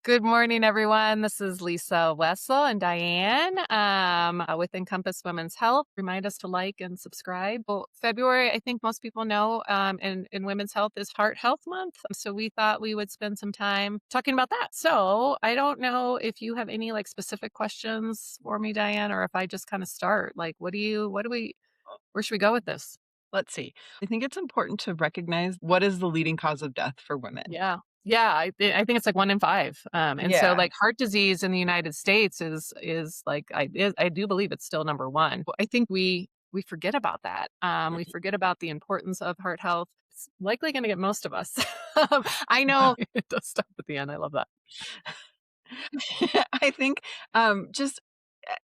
Good morning, everyone. This is Lisa Wessel and Diane with Encompass Women's Health. Remind us to like and subscribe. Well, February, I think most people know, in Women's Health is Heart Health Month. So we thought we would spend some time talking about that. So I don't know if you have any like specific questions for me, Diane, or if I just kind of start. Like, where should we go with this? Let's see. I think it's important to recognize what is the leading cause of death for women. Yeah. Yeah, I think it's like 1 in 5. And so, Yeah. like, heart disease in the United States is like I do believe it's still number 1. I think we forget about that. We forget about the importance of heart health. It's likely gonna get most of us. I know it does stop at the end. I love that. I think, just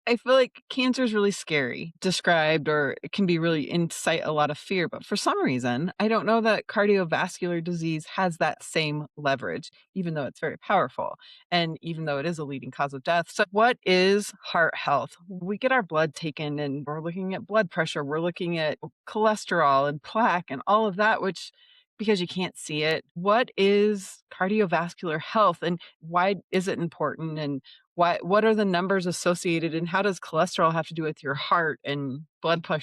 I feel like cancer is really scary described, or it can be really incite a lot of fear, but for some reason, I don't know that cardiovascular disease has that same leverage, even though it's very powerful, and even though it is a leading cause of death. So what is heart health? We get our blood taken, and we're looking at blood pressure, we're looking at cholesterol and plaque and all of that, which because you can't see it, what is cardiovascular health and why is it important? And what are the numbers associated, and how does cholesterol have to do with your heart and blood Okay,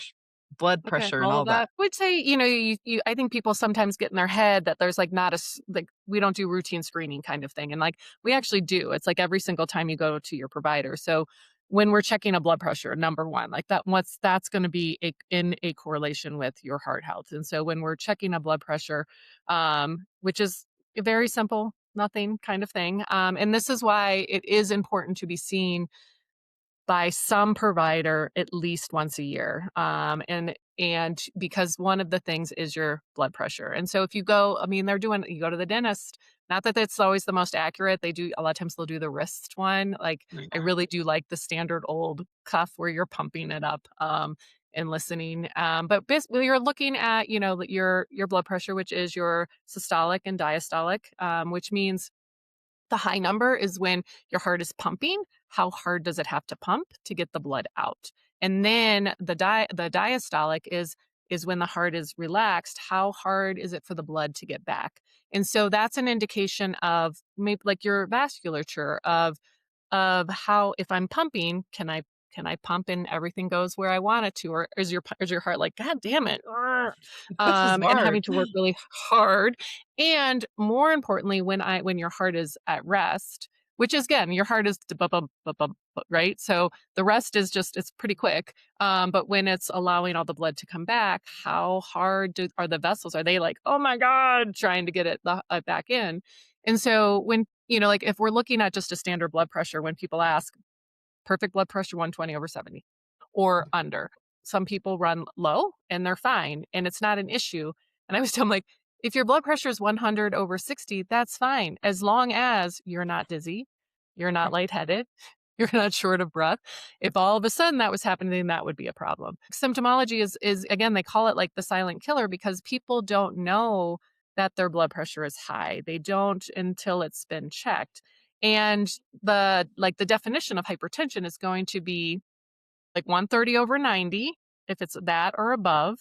pressure and all all of that? that. I would say, I think people sometimes get in their head that there's like not like we don't do routine screening kind of thing. And like we actually do. It's like every single time you go to your provider. So when we're checking a blood pressure, number one, like that's going to be in a correlation with your heart health. And so when we're checking a blood pressure, which is a very simple, nothing kind of thing. And this is why it is important to be seen by some provider at least once a year. And because one of the things is your blood pressure. And so if you go, I mean, you go to the dentist, not that it's always the most accurate. They do, a lot of times they'll do the wrist one. Like I Yeah. really do like the standard old cuff where you're pumping it up. And listening, but basically you're looking at your blood pressure, which is your systolic and diastolic, which means the high number is when your heart is pumping. How hard does it have to pump to get the blood out? And then the diastolic is when the heart is relaxed. How hard is it for the blood to get back? And so that's an indication of maybe like your vasculature of how if I'm pumping, can I pump and everything goes where I want it to, or is your heart like God damn it, argh," This is and hard. having to work really hard, and more importantly, when your heart is at rest, which is again your heart is right, so the rest is just it's pretty quick, but when it's allowing all the blood to come back, how hard are the vessels? Are they like oh my god trying to get it back in? And so when like if we're looking at just a standard blood pressure, when people ask perfect blood pressure 120/70 or under, some people run low and they're fine and it's not an issue. And I was tell them like, if your blood pressure is 100/60, that's fine as long as you're not dizzy, you're not lightheaded, you're not short of breath. If all of a sudden that was happening, that would be a problem. Symptomology is again, they call it like the silent killer because people don't know that their blood pressure is high. They don't until it's been checked. And the definition of hypertension is going to be like 130/90 if it's that or above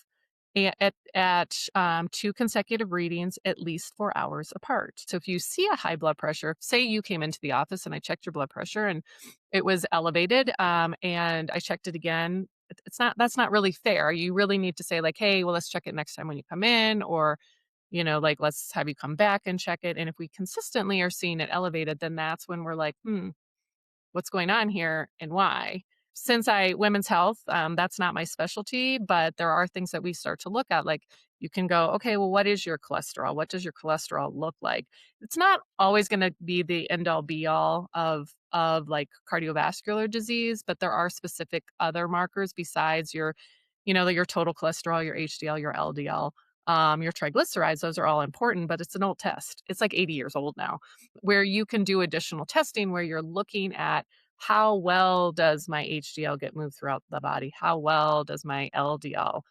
at 2 consecutive readings at least 4 hours apart. So if you see a high blood pressure, say you came into the office and I checked your blood pressure and it was elevated, and I checked it again, it's not that's not really fair. You really need to say like, "Hey, well, let's check it next time when you come in," or, like, "Let's have you come back and check it." And if we consistently are seeing it elevated, then that's when we're like, "Hmm, what's going on here and why?" Since women's health, that's not my specialty, but there are things that we start to look at. Like you can go, okay, well, what is your cholesterol? What does your cholesterol look like? It's not always going to be the end all be all of like cardiovascular disease, but there are specific other markers besides your total cholesterol, your HDL, your LDL. Your triglycerides, those are all important, but it's an old test. It's like 80 years old now, where you can do additional testing where you're looking at how well does my HDL get moved throughout the body? How well does my LDL?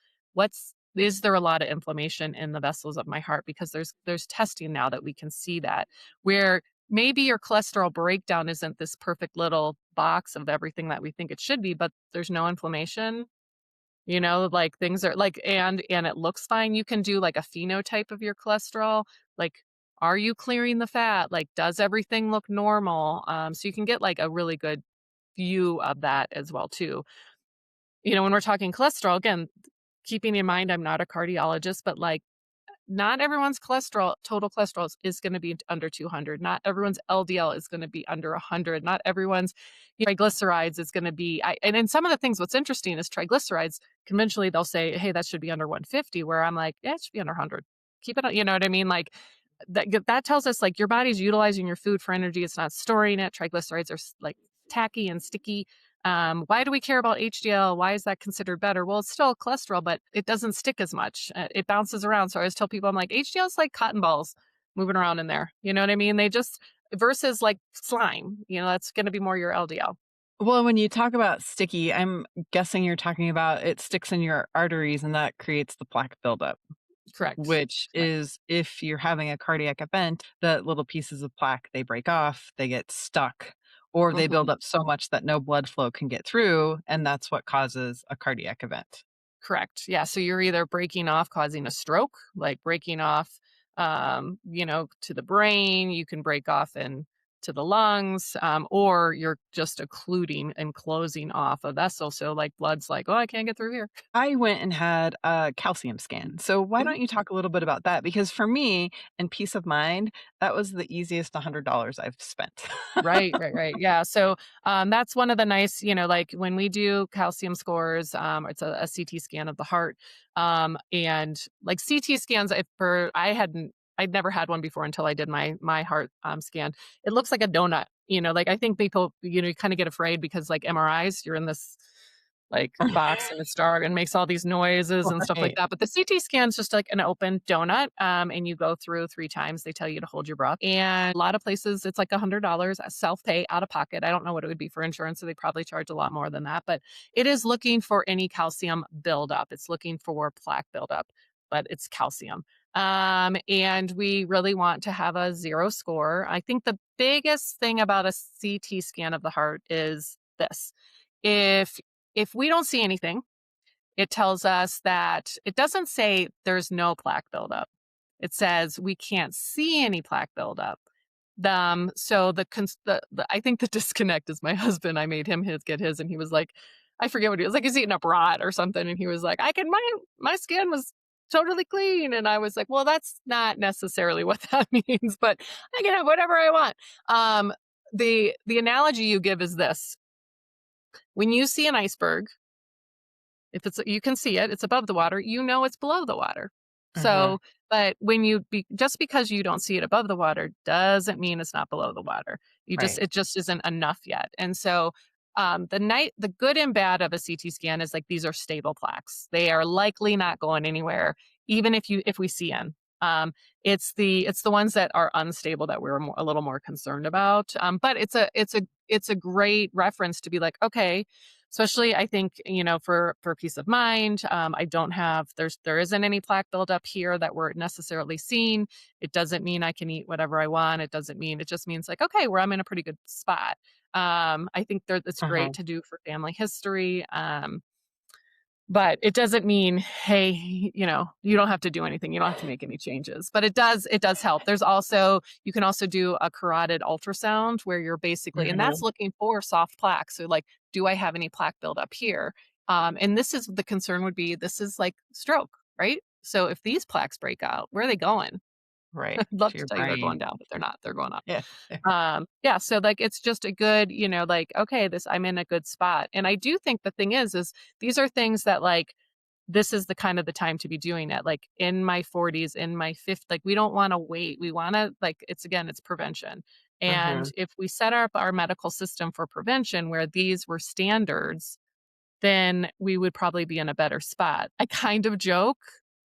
Is there a lot of inflammation in the vessels of my heart? Because there's testing now that we can see that where maybe your cholesterol breakdown isn't this perfect little box of everything that we think it should be, but there's no inflammation. Like things are like and it looks fine. You can do like a phenotype of your cholesterol, like Are you clearing the fat? Like, does everything look normal? So you can get like a really good view of that as well too. When we're talking cholesterol, again, keeping in mind I'm not a cardiologist, but like not everyone's total cholesterol is going to be under 200. Not everyone's LDL is going to be under 100. Not everyone's triglycerides is going to be. And in some of the things, what's interesting is triglycerides. Conventionally, they'll say, "Hey, that should be under 150." Where I'm like, "Yeah, it should be under 100. Keep it." You know what I mean? Like that tells us like your body's utilizing your food for energy. It's not storing it. Triglycerides are like tacky and sticky. Why do we care about HDL? Why is that considered better? Well, it's still cholesterol, but it doesn't stick as much. It bounces around. So I always tell people, I'm like, HDL is like cotton balls moving around in there. You know what I mean? They just, versus like slime, that's going to be more your LDL. Well, when you talk about sticky, I'm guessing you're talking about it sticks in your arteries and that creates the plaque buildup, Correct. which Correct. is if you're having a cardiac event, the little pieces of plaque, they break off, they get stuck, or they Mhm. build up so much that no blood flow can get through, and that's what causes a cardiac event. Correct. Yeah. So you're either breaking off, causing a stroke, like breaking off, to the brain. You can break off and to the lungs, or you're just occluding and closing off a vessel. So like blood's like, oh, I can't get through here. I went and had a calcium scan. So why Mhm. don't you talk a little bit about that? Because for me and peace of mind, that was the easiest $100 I've spent. Right, right, right. Yeah. So that's one of the nice, like when we do calcium scores, it's a CT scan of the heart. And like CT scans, I'd never had one before until I did my heart scan. It looks like a donut, like I think people, kind of get afraid because like MRIs, you're in this like box and it's dark and makes all these noises and stuff like Right. that. But the CT scan's just like an open donut, and you go through 3 times. They tell you to hold your breath. And a lot of places, it's like $100 self-pay out of pocket. I don't know what it would be for insurance, so they probably charge a lot more than that. But it is looking for any calcium buildup. It's looking for plaque buildup, but it's calcium. And we really want to have a 0 score. I think the biggest thing about a CT scan of the heart is this. If if we don't see anything, it tells us that it doesn't say there's no plaque buildup. It says we can't see any plaque buildup. So I think the disconnect is my husband. I made him get his, and he was like, I forget what he was like. He's eating a brat or something, and he was like, my skin was totally clean, and I was like, well, that's not necessarily what that means, but I can have whatever I want. The analogy you give is this: when you see an iceberg, if you can see it, it's above the water, it's below the water. Mhm. So, but just because you don't see it above the water doesn't mean it's not below the water. Right. It just isn't enough yet. And so, the good and bad of a CT scan is like these are stable plaques. They are likely not going anywhere, even if we see them. It's the ones that are unstable that we're a little more concerned about. But it's a great reference to be like, okay, especially I think, for peace of mind. I don't have there isn't any plaque buildup here that we're necessarily seeing. It doesn't mean I can eat whatever I want. It just means like, okay, where I'm in a pretty good spot. I think it's Uh-huh. great to do for family history. But it doesn't mean, hey, you don't have to do anything. You don't have to make any changes. But it does help. You can also do a carotid ultrasound where you're basically, and that's Mhm. looking for soft plaques. So like, do I have any plaque buildup here? And this is the concern would be this is like stroke, right? So if these plaques break out, where are they going? Right. I'd love To to your tell you they're going brain. down, but they're not. They're going up. Yeah. Yeah, so like it's just a good, like, okay, I'm in a good spot. And I do think the thing is these are things that like this is the kind of the time to be doing it. Like in my 40s, in my 50s, like we don't want to wait. We want to like it's prevention. And Mhm. if we set up our medical system for prevention where these were standards, then we would probably be in a better spot. I kind of joke,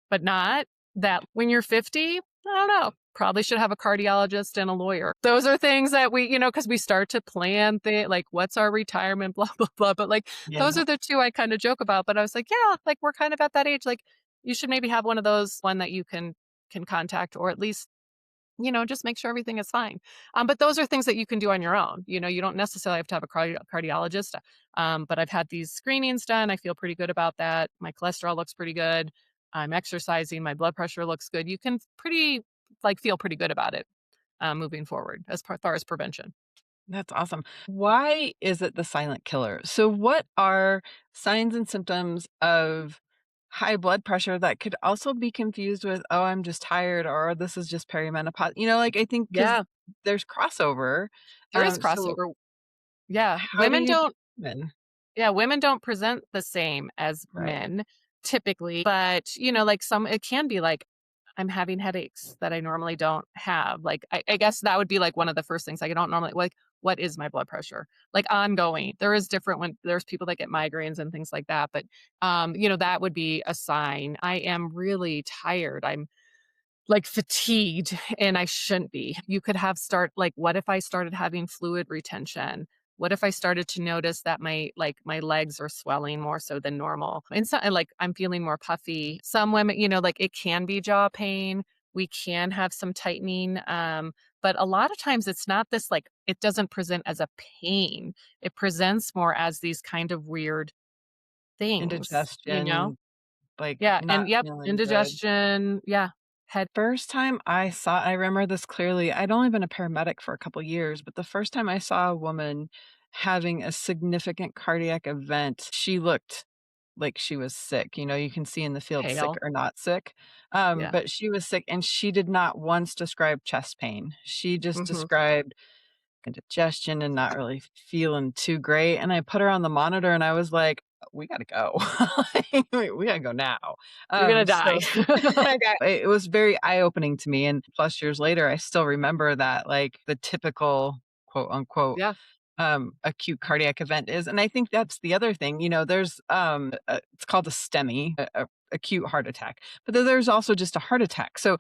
but not that when you're 50, I don't know, probably should have a cardiologist and a lawyer. Those are things that because we start to plan like what's our retirement, blah, blah, blah. But like those Yeah. are the two I kind of joke about. But I was like, yeah, like we're kind of at that age. Like you should maybe have one of those, one that you can contact, or at least just make sure everything is fine. But those are things that you can do on your own. You don't necessarily have to have a cardiologist. But I've had these screenings done. I feel pretty good about that. My cholesterol looks pretty good. I'm exercising. My blood pressure looks good. You can pretty like feel pretty good about it moving forward as far as prevention. That's awesome. Why is it the silent killer? So, what are signs and symptoms of high blood pressure that could also be confused with, oh, I'm just tired, or this is just perimenopause? Like, I think because Yeah, there's crossover. there is So, crossover. Yeah, how do you determine? women don't present the same as Right. men typically, but, like some it can be like, I'm having headaches that I normally don't have. Like, I guess that would be like one of the first things. Like, I don't normally like, what is my blood pressure? Like ongoing. There is different when there's people that get migraines and things like that. But that would be a sign. I am really tired. I'm like fatigued and I shouldn't be. You could have what if I started having fluid retention? What if I started to notice that my legs are swelling more so than normal? And like I'm feeling more puffy. Some women, like it can be jaw pain. We can have some tightening. But a lot of times it's not this like it doesn't present as a pain. It presents more as these kind of weird things. Indigestion, like Yeah. not And yep, feeling good. indigestion. Yeah. Head. First time I remember this clearly. I'd only been a paramedic for a couple years, but the first time I saw a woman having a significant cardiac event, she looked like she was sick. You can see in the field sick Pale. or not sick. Yeah. But she was sick and she did not once describe chest pain. She just Mhm. described indigestion and not really feeling too great. And I put her on the monitor and I was like, we gotta go. We gotta go now. You're gonna die. So it was very eye-opening to me. And plus years later, I still remember that like the typical quote unquote Yeah. acute cardiac event is. And I think that's the other thing. There's it's called a STEMI, acute heart attack, but then there's also just a heart attack. So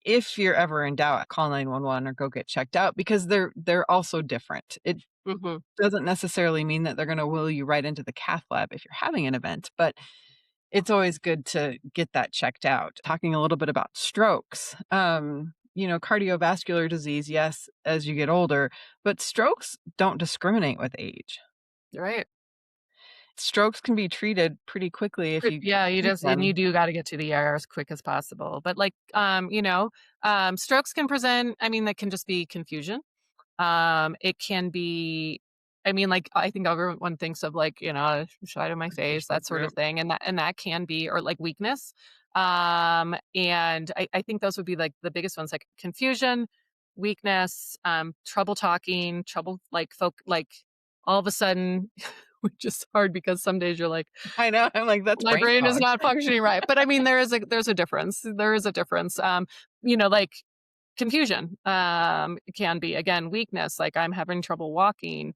if you're ever in doubt, call 911 or go get checked out because they're also different. It Mhm. doesn't necessarily mean that they're going to wheel you right into the cath lab if you're having an event, but it's always good to get that checked out. Talking a little bit about strokes, cardiovascular disease, yes, as you get older, but strokes don't discriminate with age. Right. Strokes can be treated pretty quickly if you Yeah, treat you them. do gotta get to the ER as quick as possible. But, like, strokes can present that can just be confusion. It can be like, I think everyone thinks of, like, side of my Your face, that stroke sort of group. thing, and that can be or, like, weakness. And I think those would be, like, the biggest ones, like, confusion, weakness, trouble talking, trouble, like, all of a sudden which is hard because some days you're like, I know. I'm like, that's my brain brain is fog. not functioning right. But there's a difference. There is a difference. Like confusion can be again weakness, like I'm having trouble walking.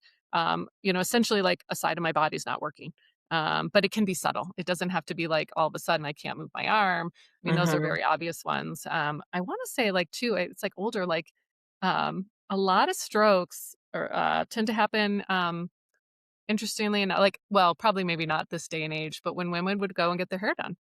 Essentially like a side of my body's not working. But it can be subtle. It doesn't have to be like all of a sudden I can't move my arm. Those are Mhm. very obvious ones. I want to say like too, it's like older, like a lot of strokes tend to happen. Interestingly enough, like, well, probably maybe not this day and age, but when women would go and get their hair done.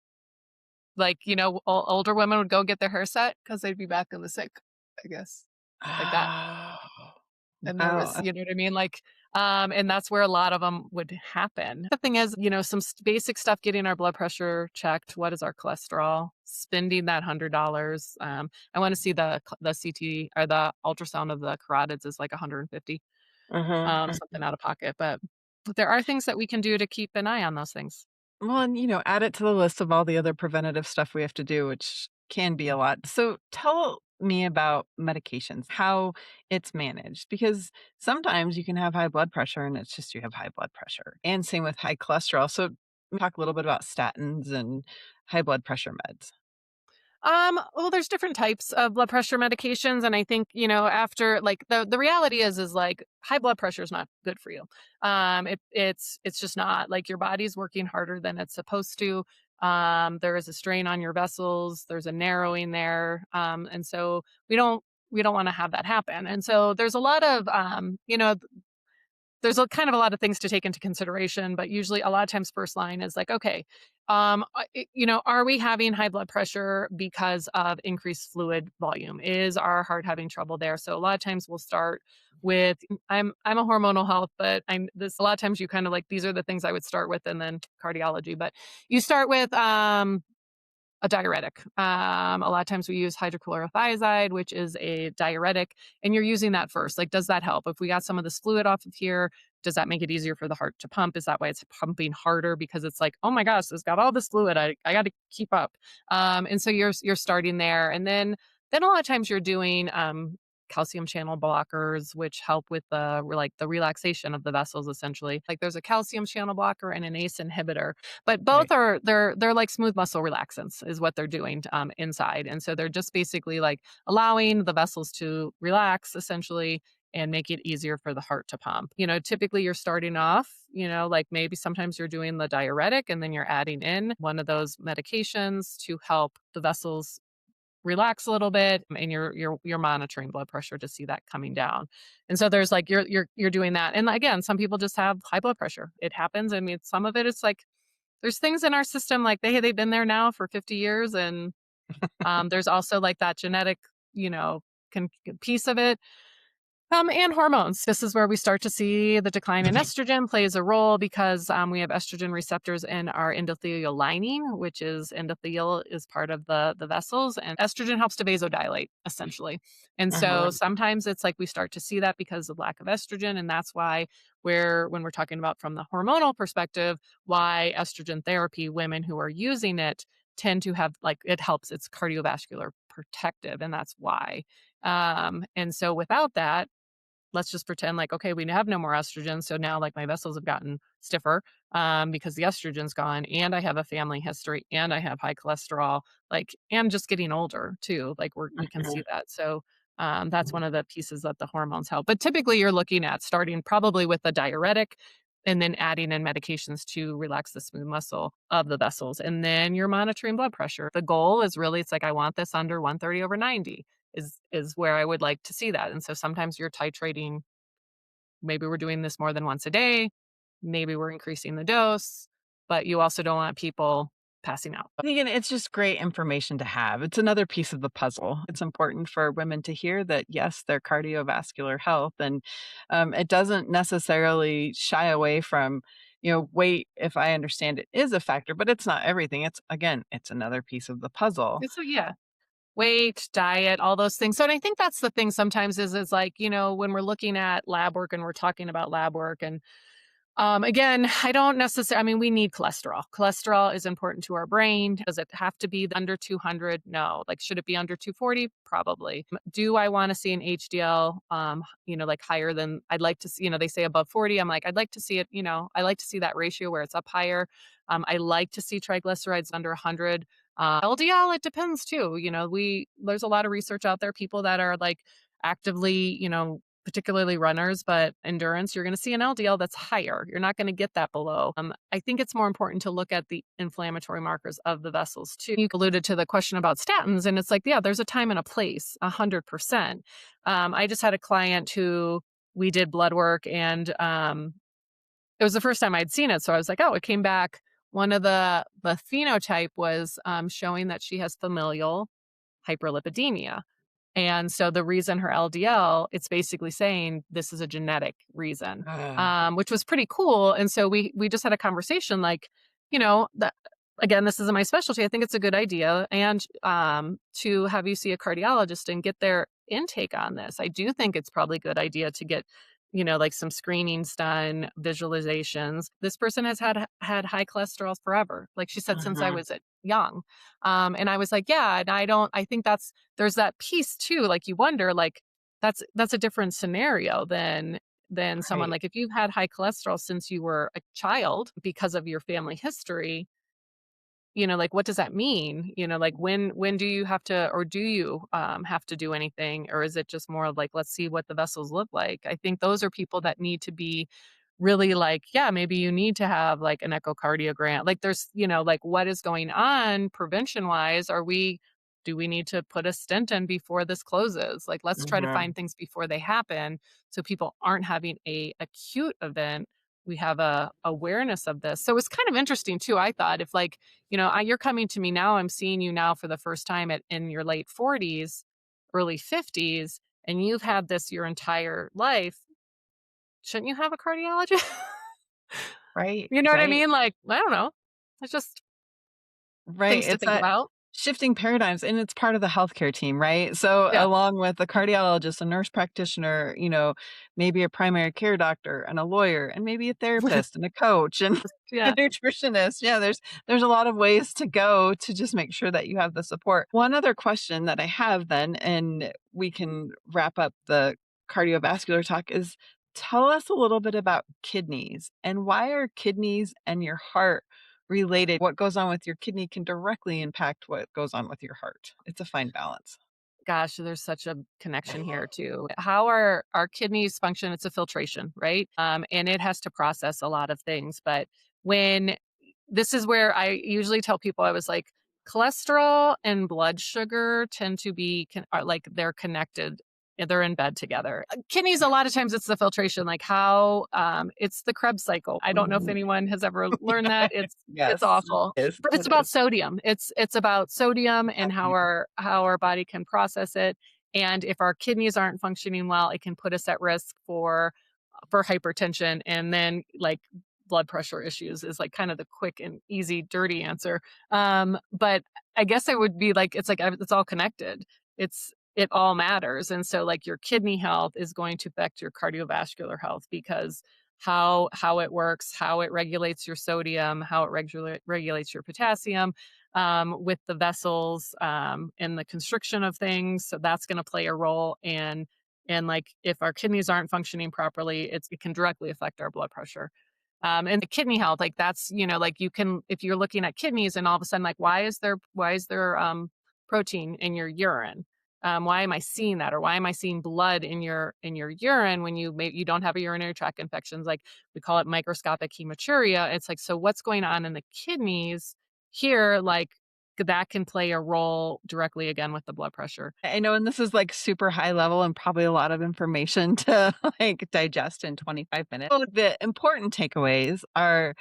Like, older women would go get their hair set because 'cause they'd be back in the sick, I guess, stuff like that. Oh, And there was wow. you know what I mean? Like, and that's where a lot of them would happen. The thing is, some basic stuff, getting our blood pressure checked. What is our cholesterol? Spending that $100. I wanna see the CT or the ultrasound of the carotids is like 150, Mhm, something mhm. out of pocket, but there are things that we can do to keep an eye on those things. Well, and, add it to the list of all the other preventative stuff we have to do, which can be a lot. So tell me about medications, how it's managed, because sometimes you can have high blood pressure and it's just you have high blood pressure, and same with high cholesterol. So talk a little bit about statins and high blood pressure meds. Well, there's different types of blood pressure medications, and I think, after like the reality is like high blood pressure is not good for you. It's just not like your body's working harder than it's supposed to. There is a strain on your vessels, there's a narrowing there. And so we don't want to have that happen. And so there's a lot of there's a kind of a lot of things to take into consideration, but usually a lot of times first line is like, okay, are we having high blood pressure because of increased fluid volume? Is our heart having trouble there? So a lot of times we'll start with I'm a hormonal health, but I'm this a lot of times you kind of like these are the things I would start with and then cardiology, but you start with a diuretic. A lot of times we use hydrochlorothiazide, which is a diuretic, and you're using that first. Like, does that help? If we got some of this fluid off of here, does that make it easier for the heart to pump? Is that why it's pumping harder? Because it's like, oh my gosh, it's got all this fluid. I got to keep up. And so you're starting there, and then a lot of times you're doing calcium channel blockers, which help with like the relaxation of the vessels. Essentially, like there's a calcium channel blocker and an ACE inhibitor, but both Right. are they're like smooth muscle relaxants is what they're doing inside, and so they're just basically like allowing the vessels to relax essentially and make it easier for the heart to pump. Typically you're starting off, like maybe sometimes you're doing the diuretic and then you're adding in one of those medications to help the vessels relax a little bit, and you're monitoring blood pressure to see that coming down. And so there's like you're doing that. And again, some people just have high blood pressure. It happens. I mean, some of it is like there's things in our system like they've been there now for 50 years, and there's also like that genetic, you know, piece of it. And hormones. This is where we start to see the decline in estrogen plays a role because we have estrogen receptors in our endothelial lining, which is endothelial is part of the vessels, and estrogen helps to vasodilate essentially. And so Uh-huh. sometimes it's like we start to see that because of lack of estrogen, and that's why when we're talking about from the hormonal perspective, why estrogen therapy, women who are using it tend to have like it helps. It's cardiovascular protective, and that's why. And so without that, let's just pretend like, okay, we have no more estrogen. So now like my vessels have gotten stiffer because the estrogen's gone and I have a family history and I have high cholesterol, like, and just getting older too. Like we can Uh-huh. see that. So that's one of the pieces that the hormones help. But typically you're looking at starting probably with a diuretic and then adding in medications to relax the smooth muscle of the vessels. And then you're monitoring blood pressure. The goal is really, it's like, I want this under 130/90 is where I would like to see that. And so sometimes you're titrating, maybe we're doing this more than once a day, maybe we're increasing the dose, but you also don't want people passing out. Again, it's just great information to have. It's another piece of the puzzle. It's important for women to hear that, yes, their cardiovascular health, and it doesn't necessarily shy away from, weight, if I understand it, is a factor, but it's not everything. It's, again, it's another piece of the puzzle. So yeah, weight, diet, all those things. So and I think that's the thing sometimes is like, when we're looking at lab work and we're talking about lab work and again, I don't necessarily, I mean, we need cholesterol. Cholesterol is important to our brain. Does it have to be under 200? No. Like, should it be under 240? Probably. Do I want to see an HDL, like higher than I'd like to see, they say above 40. I'm like, I'd like to see it, I like to see that ratio where it's up higher. I like to see triglycerides under 100. LDL, it depends too. There's a lot of research out there, people that are like actively, particularly runners, but endurance, you're going to see an LDL that's higher. You're not going to get that below. I think it's more important to look at the inflammatory markers of the vessels too. You alluded to the question about statins, and it's like, yeah, there's a time and a place, 100%. I just had a client who we did blood work, and it was the first time I'd seen it. So I was like, oh, it came back. One of the phenotype was showing that she has familial hyperlipidemia. And so the reason her LDL, it's basically saying this is a genetic reason, Ah, which was pretty cool. And so we just had a conversation like, that again, this isn't my specialty. I think it's a good idea. And to have you see a cardiologist and get their intake on this. I do think it's probably a good idea to get, like some screenings done, visualizations. This person has had high cholesterol forever. Like she said, since I mhm, was young. And I was like, yeah, and I think there's that piece too, like you wonder, like that's a different scenario than someone right. like if you've had high cholesterol since you were a child because of your family history, like what does that mean? Like when do you have to or do you have to do anything, or is it just more of like let's see what the vessels look like? I think those are people that need to be really like, yeah, maybe you need to have like an echocardiogram. Like there's, like what is going on prevention wise? Do we need to put a stent in before this closes? Like let's try to Mhm. find things before they happen so people aren't having a acute event. We have a awareness of this. So it's kind of interesting too. I thought if like, you're coming to me now, I'm seeing you now for the first time in your late 40s, early 50s, and you've had this your entire life. Shouldn't you have a cardiologist? Right, You know what I right, mean? Like, I don't know. It's just right. things to It's think that about. shifting paradigms, and it's part of the healthcare team, right? So Yeah. along with a cardiologist, a nurse practitioner, maybe a primary care doctor and a lawyer and maybe a therapist and a coach and a Yeah. nutritionist. Yeah, there's a lot of ways to go to just make sure that you have the support. One other question that I have then, and we can wrap up the cardiovascular talk, is tell us a little bit about kidneys and why are kidneys and your heart related? What goes on with your kidney can directly impact what goes on with your heart. It's a fine balance. Gosh, there's such a connection here too. How our kidneys function, it's a filtration, right? And it has to process a lot of things. But when this is where I usually tell people, I was like, cholesterol and blood sugar tend to be are like they're connected. And they're in bed together. Kidneys, a lot of times it's the filtration, like how it's the Krebs cycle. I don't know if Mhm. anyone has ever learned that. It's Yes, awful, but it it's about is. sodium. It's about sodium and Exactly. how our body can process it. And if our kidneys aren't functioning well, it can put us at risk for hypertension and then like blood pressure issues is like kind of the quick and easy dirty answer. But I guess it would be like it's all connected. It all matters. And so like your kidney health is going to affect your cardiovascular health because how it works, how it regulates your sodium, how it regulates your potassium, with the vessels, and the constriction of things. So that's going to play a role. And like if our kidneys aren't functioning properly, it can directly affect our blood pressure. And the kidney health, like that's, like you can, if you're looking at kidneys and all of a sudden, like, why is there protein in your urine? Why am I seeing that? Or why am I seeing blood in your urine when you don't have a urinary tract infections? Like we call it microscopic hematuria. It's like, so what's going on in the kidneys here? Like that can play a role directly again with the blood pressure. I know, and this is like super high level and probably a lot of information to like digest in 25 minutes. So the important takeaways are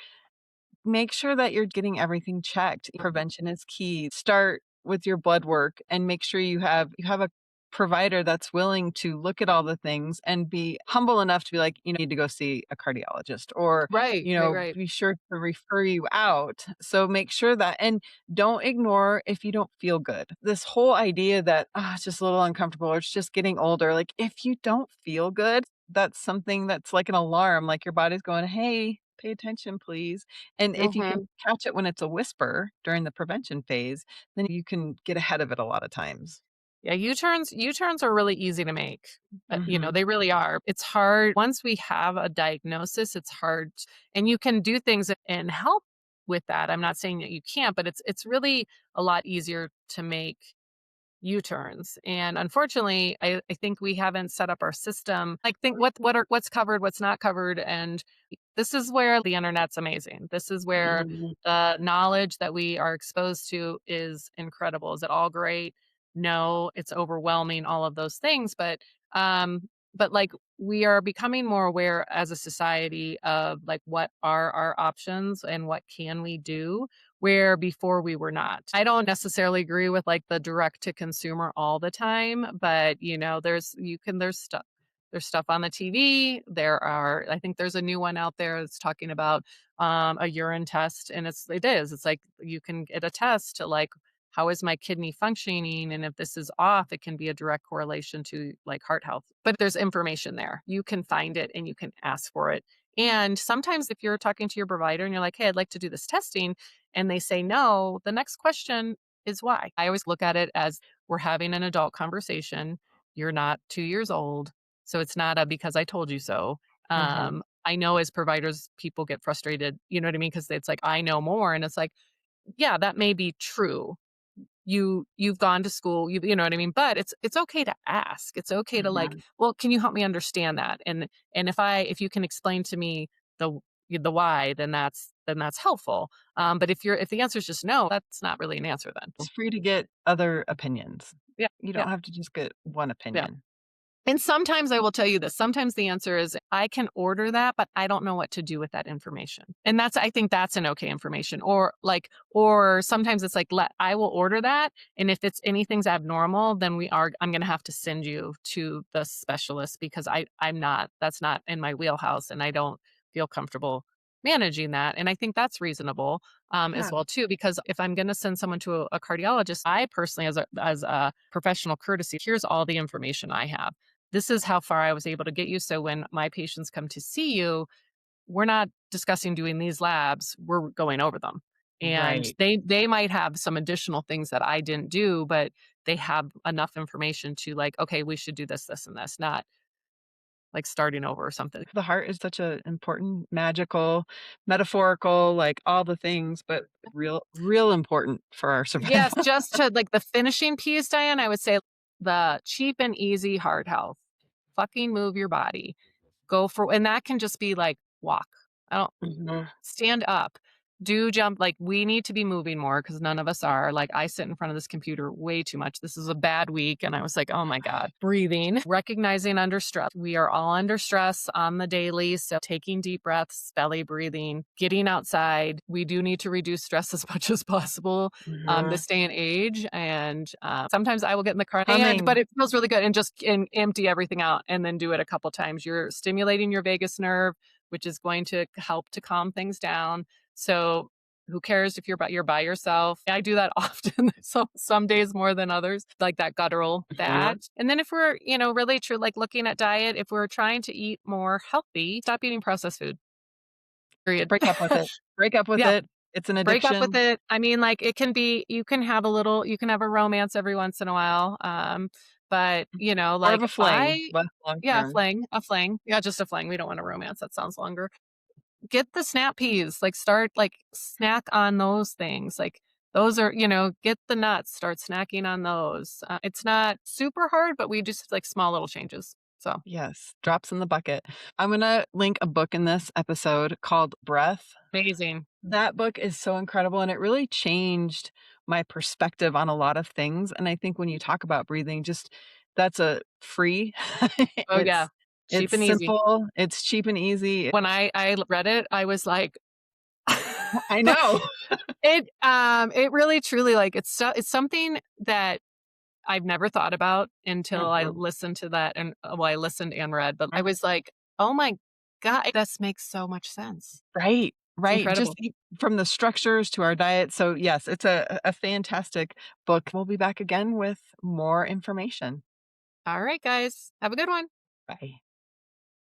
make sure that you're getting everything checked. Prevention is key. Start with your blood work and make sure you have a provider that's willing to look at all the things and be humble enough to be like, you need to go see a cardiologist or, Right, right, right. be sure to refer you out. So make sure that and don't ignore if you don't feel good. This whole idea that it's just a little uncomfortable or it's just getting older. Like if you don't feel good, that's something that's like an alarm, like your body's going, hey, pay attention, please. And if you Mhm. can catch it when it's a whisper during the prevention phase, then you can get ahead of it a lot of times. Yeah, U-turns are really easy to make. Mhm. They really are. It's hard once we have a diagnosis, it's hard and you can do things and help with that. I'm not saying that you can't, but it's really a lot easier to make U-turns. And unfortunately, I think we haven't set up our system. Like think what's covered, what's not covered. And this is where the internet's amazing. This is where Mhm. the knowledge that we are exposed to is incredible. Is it all great? No, it's overwhelming, all of those things. But like we are becoming more aware as a society of like what are our options and what can we do where before we were not. I don't necessarily agree with like the direct to consumer all the time, but there's stuff on the TV. I think there's a new one out there that's talking about a urine test and it's like you can get a test to like how is my kidney functioning and if this is off it can be a direct correlation to like heart health. But there's information there. You can find it and you can ask for it. And sometimes if you're talking to your provider and you're like, "Hey, I'd like to do this testing," and they say no, the next question is why. I always look at it as we're having an adult conversation. You're not 2 years old, so it's not a because I told you so. Mhm. I know as providers, people get frustrated, you know what I mean? Because it's like, I know more. And it's like, yeah, that may be true. You've gone to school, you know what I mean? But it's okay to ask. It's okay to like, Mhm. well, can you help me understand that? And if you can explain to me the the why, then that's helpful. But if the answer is just no, that's not really an answer then. It's free to get other opinions. Yeah, You yeah, don't have to just get one yeah. opinion. And sometimes I will tell you this, sometimes the answer is, "I can order that, but I don't know what to do with that information." And I think that's an okay information. Or sometimes it's like, I will order that, and if it's anything's abnormal, then I'm gonna have to send you to the specialist because I'm not that's not in my wheelhouse, and I don't feel comfortable managing that, and I think that's reasonable, as Yeah, well too, because if I'm gonna send someone to a cardiologist, I personally, as a professional courtesy, here's all the information I have. This is how far I was able to get you, so when my patients come to see you, we're not discussing doing these labs, we're going over them. And right. they might have some additional things that I didn't do, but they have enough information to like, okay, we should do this, this, and this, not like starting over or something. The heart is such a important, magical, metaphorical, like all the things, but real important for our Yes, survival. just to like the finishing piece, Diane, I would say the cheap and easy heart health. Fucking move your body. Go for, and that can just be like walk. I don't Mhm. stand up. Do jump, like, we need to be moving more because none of us are. Like, I sit in front of this computer way too much. This is a bad week, and I was like, "Oh my god." Breathing, recognizing under stress. We are all under stress on the daily, so taking deep breaths, belly breathing, getting outside. We do need to reduce stress as much as possible, Mhm. this day and age, and, sometimes I will get in the car but Humming. it feels really good and just empty everything out and then do it a couple times. You're stimulating your vagus nerve, which is going to help to calm things down. So who cares if you're by yourself? I do that often. So some days more than others, like that guttural that. Mhm. And then if we're, really true, like looking at diet, if we're trying to eat more healthy, stop eating processed food. Period. Break up with it. Break up with Yeah. it. It's an Break up with addiction. it. I mean, like it can be, you can have a romance every once in a while. But More of like a if fling, I, but long yeah, term. a fling. Yeah, just a fling. We don't want a romance. That sounds longer. Get the snap peas, like, start, like, snack on those things, like, those are get the nuts, start snacking on those. It's not super hard, but we just like small little changes. So, Yes, drops in the bucket. I'm gonna link a book in this episode called Breath. amazing. That book is so incredible, and it really changed my perspective on a lot of things, and I think when you talk about breathing, just that's a free Oh, yeah. it's Cheap and easy. simple, it's cheap and easy. When I read it, I was like I know. it really truly, like, it's something that I've never thought about until I Mm-mm. listened to that and well, I listened and read, but I was like, "Oh my god, this makes so much sense." Right, It's right, just incredible. e from the structures to our diet, so yes, it's a fantastic book. We'll be back again with more information. All right, guys. Have a good one. Bye.